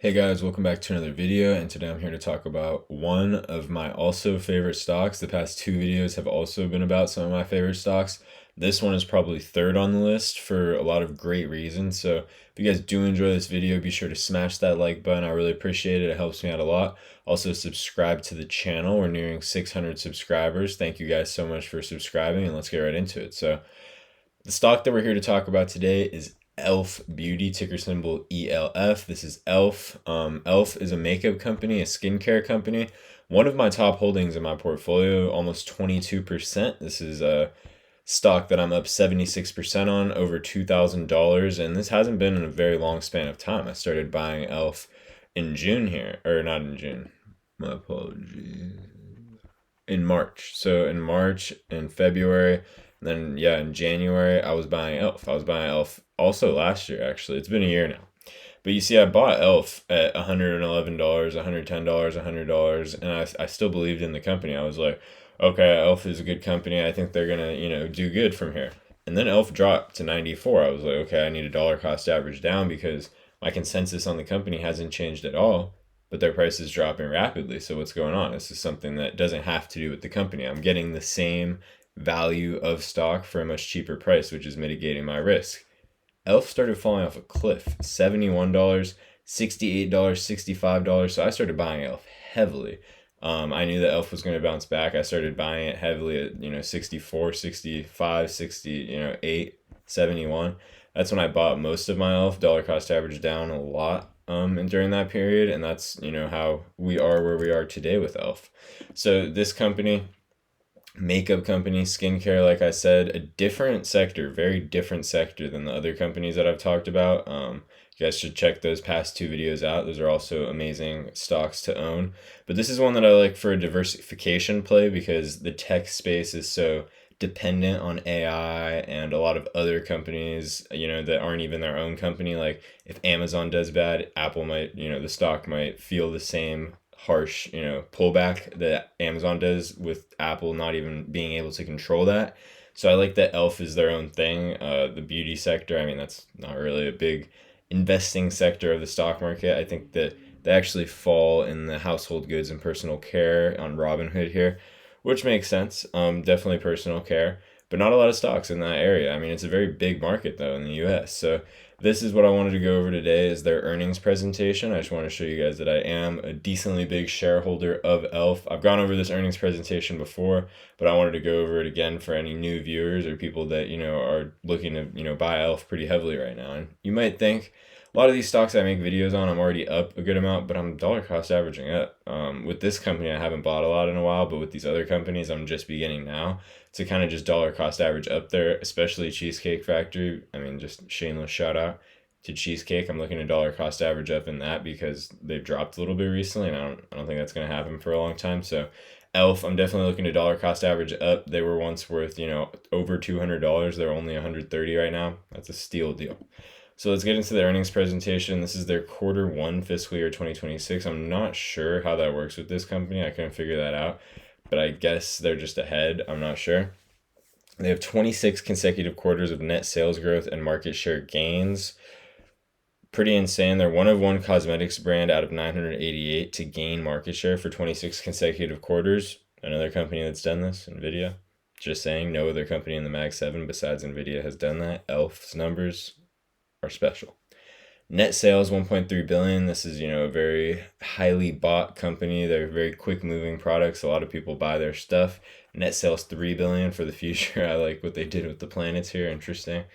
Hey guys, welcome back to another video, and today I'm here to talk about one of my also favorite stocks. The past two videos have also been about some of my favorite stocks. This one is probably third on the list for a lot of great reasons. So if you guys do enjoy this video, be sure to smash that like button. I really appreciate it. It helps me out a lot. Also subscribe to the channel. We're nearing 600 subscribers. Thank you guys so much for subscribing, and let's get right into it. So the stock that we're here to talk about today is E.L.F. Beauty, ticker symbol E.L.F. This is E.L.F. E.L.F. is a makeup company, a skincare company. One of my top holdings in my portfolio, almost 22%. This is a stock that I'm up 76% on, over $2,000. And this hasn't been in a very long span of time. I started buying E.L.F. in June here, or not in June. My apologies, in March. So in March and February, then yeah, in January I was buying E.L.F. I was buying E.L.F. also last year actually. It's been a year now. But you see, I bought E.L.F. at $111, $110, $100, and I still believed in the company. I was like, okay, E.L.F. is a good company. I think they're gonna, do good from here. And then E.L.F. dropped to 94. I was like, okay, I need a dollar cost average down because my consensus on the company hasn't changed at all, but their price is dropping rapidly. So what's going on? This is something that doesn't have to do with the company. I'm getting the same value of stock for a much cheaper price, which is mitigating my risk. E.L.F. started falling off a cliff. $71, $68, $65. So I started buying E.L.F. heavily. I knew that E.L.F. was going to bounce back. I started buying it heavily at 64, 65, 60, 8, 71. That's when I bought most of my E.L.F. Dollar cost average down a lot and during that period, and that's how we are where we are today with E.L.F. So this company, makeup company, skincare, like I said, a different sector, very different sector than the other companies that I've talked about. You guys should check those past two videos out. Those are also amazing stocks to own. But this is one that I like for a diversification play because the tech space is so dependent on AI and a lot of other companies, that aren't even their own company. Like if Amazon does bad, Apple might, the stock might feel the same harsh, pullback that Amazon does with Apple not even being able to control that. So I like that E.L.F. is their own thing. The beauty sector, I mean, that's not really a big investing sector of the stock market. I think that they actually fall in the household goods and personal care on Robinhood here, which makes sense. Definitely personal care, but not a lot of stocks in that area. I mean, it's a very big market though in the U.S. So this is what I wanted to go over today is their earnings presentation. I just want to show you guys that I am a decently big shareholder of E.L.F. I've gone over this earnings presentation before, but I wanted to go over it again for any new viewers or people that, are looking to, buy E.L.F. pretty heavily right now. And you might think a lot of these stocks I make videos on, I'm already up a good amount, but I'm dollar cost averaging up. With this company, I haven't bought a lot in a while, but with these other companies, I'm just beginning now to kind of just dollar cost average up there, especially Cheesecake Factory. I mean, just shameless shout out to Cheesecake. I'm looking to dollar cost average up in that because they've dropped a little bit recently, and I don't think that's going to happen for a long time. So E.L.F., I'm definitely looking to dollar cost average up. They were once worth, over $200. They're only 130 right now. That's a steal deal. So let's get into the earnings presentation. This is their quarter one fiscal year 2026. I'm not sure how that works with this company. I couldn't figure that out, but I guess they're just ahead. I'm not sure. They have 26 consecutive quarters of net sales growth and market share gains. Pretty insane. They're one of one cosmetics brand out of 988 to gain market share for 26 consecutive quarters. Another company that's done this, Nvidia. Just saying, no other company in the Mag 7 besides Nvidia has done that. E.L.F.'s numbers are special. Net sales 1.3 billion. This is, a very highly bought company. They're very quick moving products. A lot of people buy their stuff. Net sales 3 billion for the future. I like what they did with the planets here. Interesting.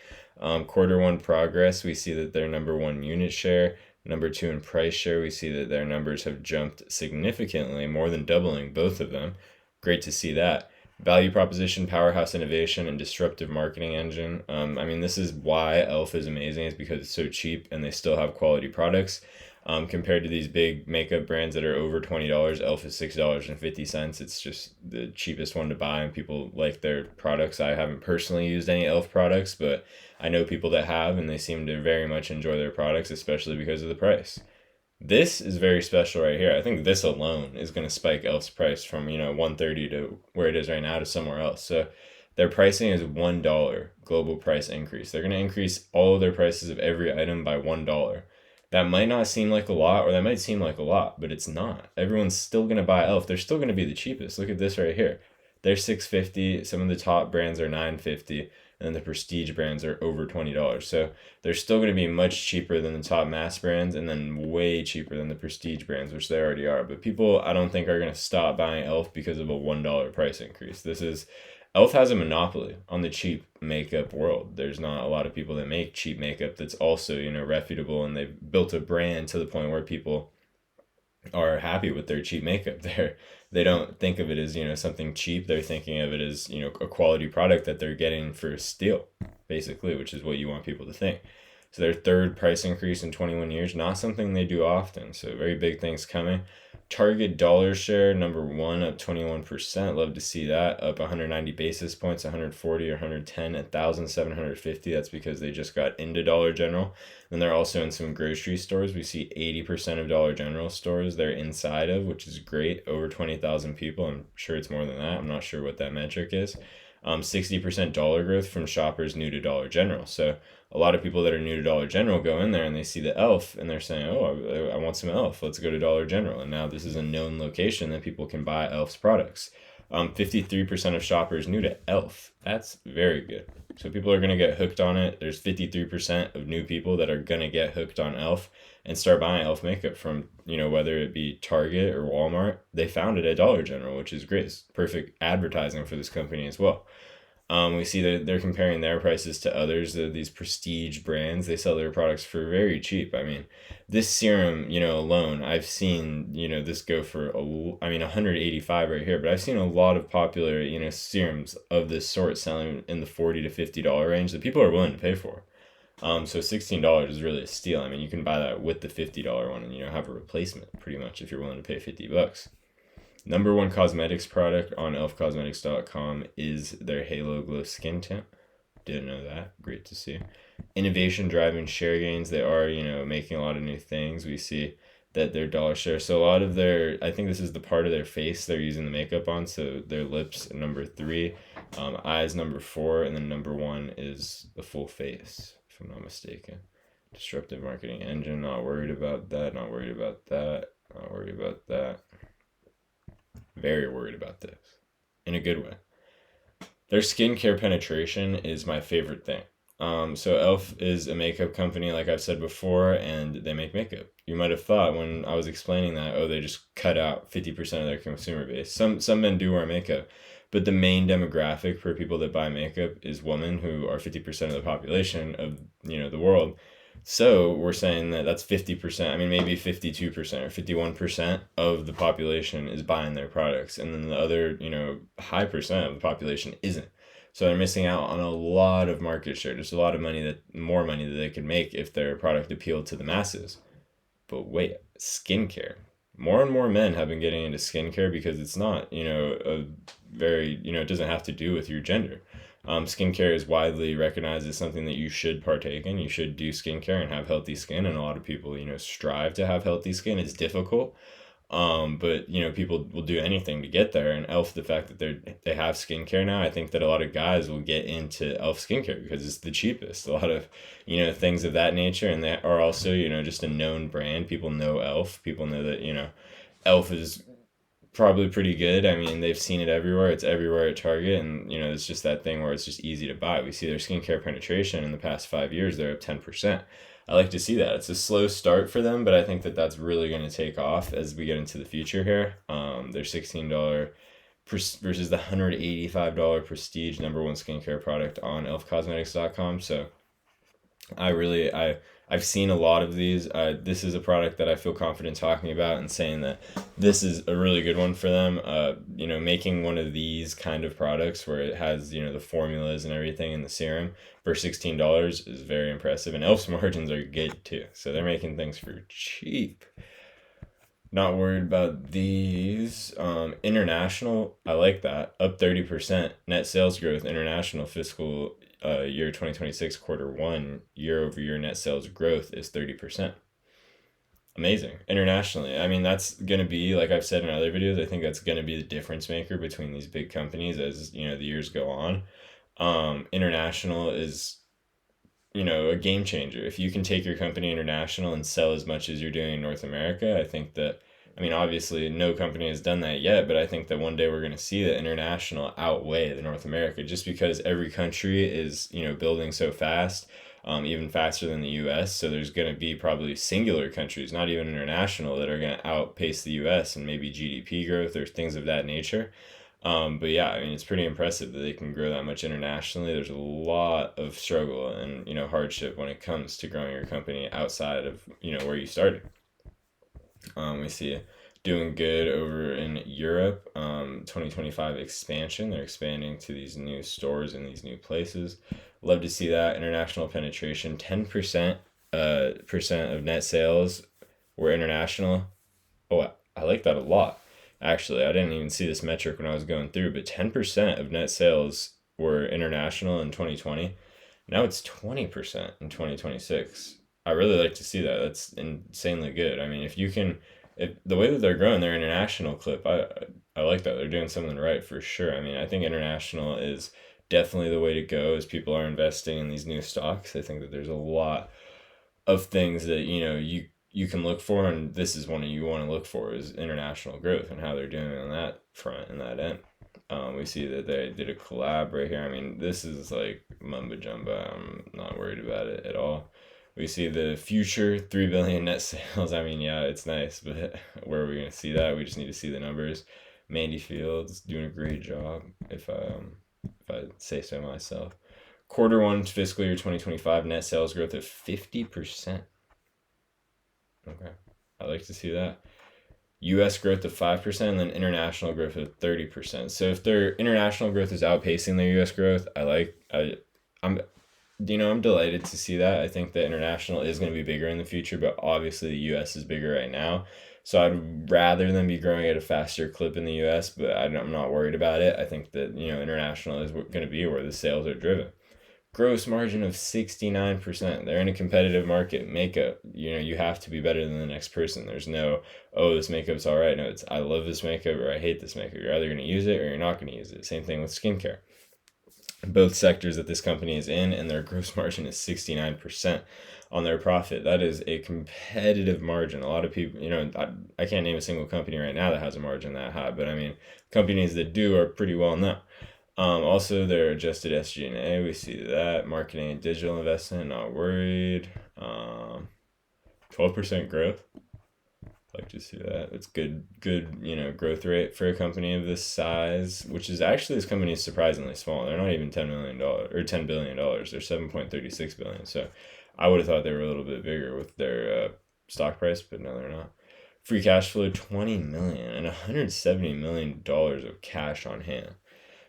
Quarter one progress, we see that they're number one unit share, number two in price share. We see that their numbers have jumped significantly, more than doubling both of them. Great to see that. Value proposition, powerhouse innovation, and disruptive marketing engine. I mean, this is why E.L.F. is amazing, is because it's so cheap and they still have quality products. Compared to these big makeup brands that are over $20, E.L.F. is $6.50. It's just the cheapest one to buy, and people like their products. I haven't personally used any E.L.F. products, but I know people that have, and they seem to very much enjoy their products, especially because of the price. This is very special right here. I think this alone is going to spike E.L.F.'s price from 130 to where it is right now to somewhere else. So their pricing is $1 global price increase. They're going to increase all of their prices of every item by $1 That might not seem like a lot, or that might seem like a lot, but it's not. Everyone's still gonna buy e.l.f. They're still gonna be the cheapest. Look at this right here. They're 650. Some of the top brands are 950, and then the prestige brands are over $20. So they're still gonna be much cheaper than the top mass brands, and then way cheaper than the prestige brands, which they already are. But people, I don't think, are gonna stop buying e.l.f. because of a $1 price increase. e.l.f. has a monopoly on the cheap makeup world. There's not a lot of people that make cheap makeup that's also, reputable, and they've built a brand to the point where people are happy with their cheap makeup. They don't think of it as, something cheap. They're thinking of it as, a quality product that they're getting for a steal, basically, which is what you want people to think. So their third price increase in 21 years, not something they do often. So very big things coming. Target dollar share, number one, up 21%. Love to see that. Up 190 basis points, 140 or 110, 1,750. That's because they just got into Dollar General. Then they're also in some grocery stores. We see 80% of Dollar General stores they're inside of, which is great. Over 20,000 people. I'm sure it's more than that. I'm not sure what that metric is. 60% dollar growth from shoppers new to Dollar General. So a lot of people that are new to Dollar General go in there and they see the e.l.f. and they're saying, oh, I want some e.l.f. Let's go to Dollar General. And now this is a known location that people can buy e.l.f.'s products. 53% of shoppers new to e.l.f. That's very good. So people are going to get hooked on it. There's 53% of new people that are going to get hooked on e.l.f. and start buying e.l.f. makeup from, whether it be Target or Walmart. They found it at Dollar General, which is great. It's perfect advertising for this company as well. We see that they're comparing their prices to others, these prestige brands. They sell their products for very cheap. I mean, this serum, alone, I've seen, this go for, 185 right here, but I've seen a lot of popular, serums of this sort selling in the $40 to $50 range that people are willing to pay for. So $16 is really a steal. I mean, you can buy that with the $50 one and, have a replacement pretty much if you're willing to pay $50. Number one cosmetics product on elfcosmetics.com is their Halo Glow Skin Tint. Didn't know that. Great to see. Innovation driving share gains. They are, making a lot of new things. We see that their dollar share. So a lot of I think this is the part of their face they're using the makeup on. So their lips, number 3, eyes, number 4, and then number 1 is the full face, if I'm not mistaken. Disruptive marketing engine. Not worried about that. Not worried about that. Not worried about that. Very worried about this in a good way. Their skincare penetration is my favorite thing. So e.l.f. is a makeup company, like I've said before, and they make makeup. You might have thought when I was explaining that, oh, they just cut out 50% of their consumer base. Some men do wear makeup, but the main demographic for people that buy makeup is women, who are 50% of the population of, the world. So we're saying that that's 50%. I mean, maybe 52% or 51% of the population is buying their products. And then the other, high percent of the population isn't. So they're missing out on a lot of market share, just a lot of more money that they could make if their product appealed to the masses. But wait, skincare. More and more men have been getting into skincare because it's not, a very, it doesn't have to do with your gender. Skincare is widely recognized as something that you should partake in. You should do skincare and have healthy skin, and a lot of people, strive to have healthy skin. It's difficult, but people will do anything to get there. And e.l.f., the fact that they have skincare now, I think that a lot of guys will get into e.l.f. skincare because it's the cheapest. A lot of things of that nature, and they are also just a known brand. People know e.l.f. People know that e.l.f. is probably pretty good. I mean, they've seen it everywhere. It's everywhere at Target, and it's just that thing where it's just easy to buy. We see their skincare penetration in the past 5 years, they're up 10%. I like to see that. It's a slow start for them, but I think that that's really going to take off as we get into the future here. Their $16 versus the $185 prestige number one skincare product on elfcosmetics.com. So I've seen a lot of these. This is a product that I feel confident talking about and saying that this is a really good one for them. Making one of these kind of products where it has, the formulas and everything in the serum for $16 is very impressive. And e.l.f.'s margins are good too. So they're making things for cheap. Not worried about these. International, I like that. Up 30% net sales growth. International fiscal year 2026 quarter 1 year-over-year net sales growth is 30%. Amazing. Internationally, I mean, that's going to be, like I've said in other videos, I think that's going to be the difference maker between these big companies as the years go on. International is a game changer. If you can take your company international and sell as much as you're doing in North America, I think that, I mean, obviously no company has done that yet, but I think that one day we're going to see the international outweigh the North America just because every country is, building so fast, even faster than the US. So there's going to be probably singular countries, not even international, that are going to outpace the US and maybe GDP growth or things of that nature. But yeah, I mean, it's pretty impressive that they can grow that much internationally. There's a lot of struggle and, hardship when it comes to growing your company outside of, where you started. We see doing good over in Europe. 2025 expansion. They're expanding to these new stores in these new places. Love to see that. International penetration, 10% percent of net sales were international. Oh, I like that a lot. Actually, I didn't even see this metric when I was going through, but 10% of net sales were international in 2020. Now it's 20% in 2026. I really like to see that. That's insanely good. I mean, if the way that they're growing their international clip, I like that. They're doing something right for sure. I mean, I think international is definitely the way to go as people are investing in these new stocks. I think that there's a lot of things that you can look for, and this is one you want to look for is international growth and how they're doing on that front and that end. We see that they did a collab right here. I mean, this is like mumbo jumbo. I'm not worried about it at all. We see the future 3 billion net sales. I mean, yeah, it's nice, but where are we going to see that? We just need to see the numbers. Mandy Fields doing a great job, if I say so myself. Quarter one fiscal year 2025 net sales growth of 50%. Okay. I like to see that. US growth of 5% and then international growth of 30%. So if their international growth is outpacing their US growth, I'm I'm delighted to see that. I think that international is going to be bigger in the future, but obviously the US is bigger right now. So I'd rather them be growing at a faster clip in the US, but I'm not worried about it. I think that, international is going to be where the sales are driven. Gross margin of 69%. They're in a competitive market. Makeup, you have to be better than the next person. There's no, oh, this makeup's all right. No, it's, I love this makeup or I hate this makeup. You're either going to use it or you're not going to use it. Same thing with skincare. Both sectors that this company is in, and their gross margin is 69% on their profit. That is a competitive margin. A lot of people, I can't name a single company right now that has a margin that high, but I mean, companies that do are pretty well known. Also, their adjusted SG&A, we see that. Marketing and digital investment, not worried. 12% growth. Like to see that. It's good, growth rate for a company of this size, which is actually, this company is surprisingly small. They're not even $10 million or $10 billion. They're 7.36 billion. So I would have thought they were a little bit bigger with their stock price, but no, they're not. Free cash flow, 20 million and $170 million of cash on hand.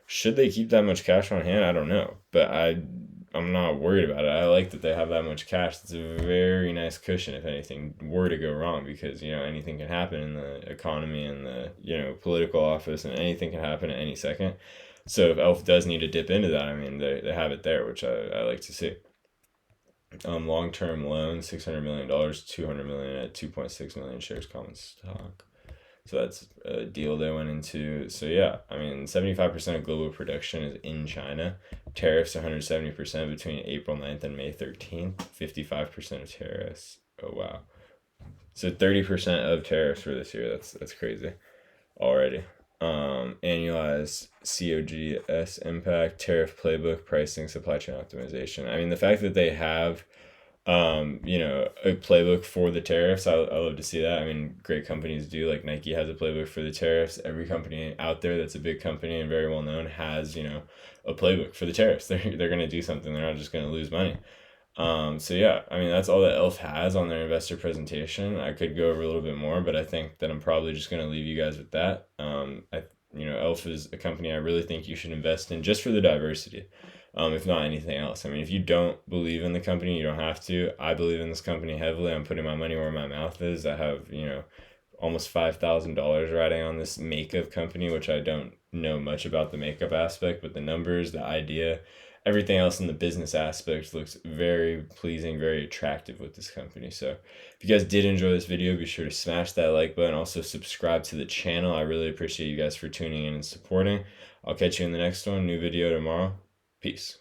Should they keep that much cash on hand? I don't know, but I'm not worried about it. I like that they have that much cash. It's a very nice cushion if anything were to go wrong, because anything can happen in the economy and the political office, and anything can happen at any second. So if E.L.F does need to dip into that, I mean, they have it there, which I like to see. Long-term loan, $600 million, $200 million at 2.6 million shares common stock. So that's a deal they went into. So yeah, I mean, 75% of global production is in China. Tariffs 170% between April 9th and May 13th. 55% of tariffs. Oh wow. So 30% of tariffs for this year. That's crazy already. Annualized COGS impact, tariff playbook, pricing, supply chain optimization. I mean, the fact that they have a playbook for the tariffs. I love to see that. I mean, great companies do. Like Nike has a playbook for the tariffs. Every company out there that's a big company and very well known has, a playbook for the tariffs. They're going to do something. They're not just going to lose money. So yeah, I mean, that's all that E.L.F has on their investor presentation. I could go over a little bit more, but I think that I'm probably just going to leave you guys with that. E.L.F is a company I really think you should invest in just for the diversity. If not anything else. I mean, if you don't believe in the company, you don't have to. I believe in this company heavily. I'm putting my money where my mouth is. I have, almost $5,000 riding on this makeup company, which I don't know much about the makeup aspect, but the numbers, the idea, everything else in the business aspect looks very pleasing, very attractive with this company. So if you guys did enjoy this video, be sure to smash that like button. Also subscribe to the channel. I really appreciate you guys for tuning in and supporting. I'll catch you in the next one. New video tomorrow. Peace.